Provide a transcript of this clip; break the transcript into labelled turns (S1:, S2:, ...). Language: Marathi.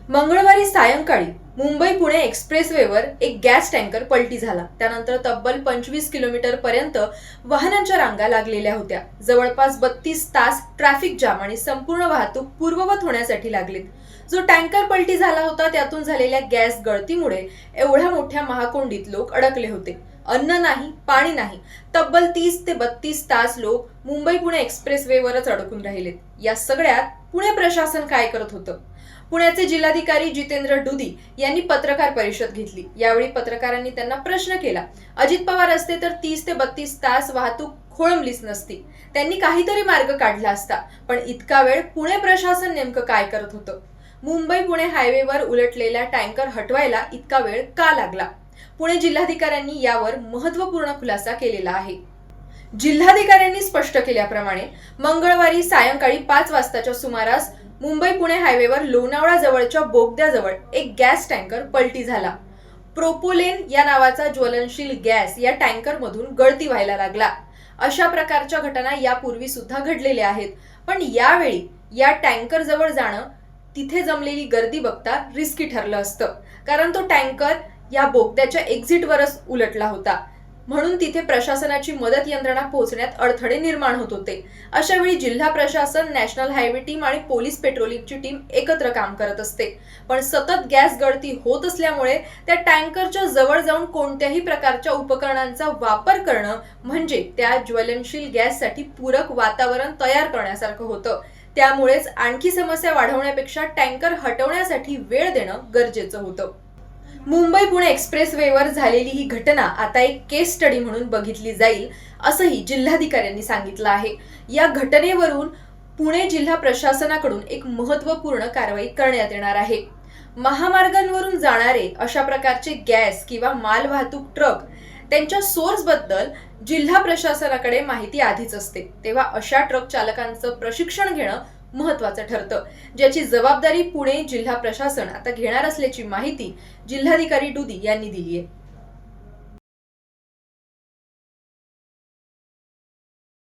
S1: मंगळवारी सायंकाळी मुंबई पुणे एक्सप्रेसवेवर एक गॅस टँकर पलटी झाला. त्यानंतर तब्बल 25 किलोमीटर पर्यंत वाहनांच्या रांगा लागलेल्या होत्या. जवळपास 32 तास ट्रॅफिक जाम आणि संपूर्ण वाहतूक पूर्ववत होण्यासाठी लागलीत. जो टँकर पलटी झाला होता त्यातून झालेल्या गॅस गळतीमुळे एवढ्या मोठ्या महाकोंडीत लोक अडकले होते. अन्न नाही, पाणी नाही. तब्बल 30 ते 32 तास लोक मुंबई पुणे एक्सप्रेसवेवरच अडकून राहिलेत. या सगळ्यात पुणे प्रशासन काय करत होतं? पुण्याचे जिल्हाधिकारी जितेंद्र डुदी यांनी पत्रकार परिषद घेतली. यावेळी पत्रकारांनी त्यांना प्रश्न केला. अजित पवार असते तर 30 ते 32 तास वाहतूक खोळंबलीच नसती. त्यांनी काहीतरी मार्ग काढला असता. पण इतका वेळ पुणे प्रशासन नेमकं काय करत होतं? मुंबई पुणे हायवेवर उलटलेला टँकर हटवायला इतका वेळ का लागला? पुणे जिल्हाधिकाऱ्यांनी यावर महत्त्वपूर्ण खुलासा केलेला आहे. जिल्हाधिकाऱ्यांनी स्पष्ट केल्याप्रमाणे मंगळवारी सायंकाळी 5 वाजताच्या सुमारास मुंबई पुणे हायवेवर लोणावळा जवळच्या बोगद्याजवळ एक गॅस टँकर पलटी झाला. प्रोपोलेन या नावाचा ज्वलनशील गॅस या टँकरमधून गळती व्हायला लागला. अशा प्रकारच्या घटना यापूर्वी सुद्धा घडलेल्या आहेत. पण यावेळी या टँकर जवळ जाणं, तिथे जमलेली गर्दी बघता रिस्की ठरलं असतं. कारण तो टँकर या बोगद्याच्या एक्झिटवरच उलटला होता. म्हणून तिथे प्रशासनाची मदत यंत्रणा पोहोचण्यात अडथळे निर्माण होत होते. अशा वेळी जिल्हा प्रशासन, नॅशनल हायवे टीम आणि पोलीस पेट्रोलिंगची टीम एकत्र काम करत असते. पण सतत गॅस गळती होत असल्यामुळे त्या टँकरच्या जवळ जाऊन कोणत्याही प्रकारच्या उपकरणांचा वापर करणं म्हणजे त्या ज्वलनशील गॅससाठी पूरक वातावरण तयार करण्यासारखं होतं. त्यामुळेच आणखी समस्या वाढवण्यापेक्षा टँकर हटवण्यासाठी वेळ देणं गरजेचं होतं. मुंबई पुणे एक्सप्रेसवेवर झालेली ही घटना आता एक केस स्टडी म्हणून बघितली जाईल, असंही जिल्हाधिकाऱ्यांनी सांगितलं आहे. या घटनेवरून पुणे जिल्हा प्रशासनाकडून एक महत्त्वपूर्ण कारवाई करण्यात येणार आहे. महामार्गांवरून जाणारे अशा प्रकारचे गॅस किंवा मालवाहतूक ट्रक, त्यांच्या सोर्सबद्दल जिल्हा प्रशासनाकडे माहिती आधीच असते. तेव्हा अशा ट्रक चालकांचं प्रशिक्षण घेणं महत्त्वाचं ठरतं, ज्याची जबाबदारी पुणे जिल्हा प्रशासन आता घेणार असल्याची माहिती जिल्हाधिकारी डुदी यांनी दिली आहे.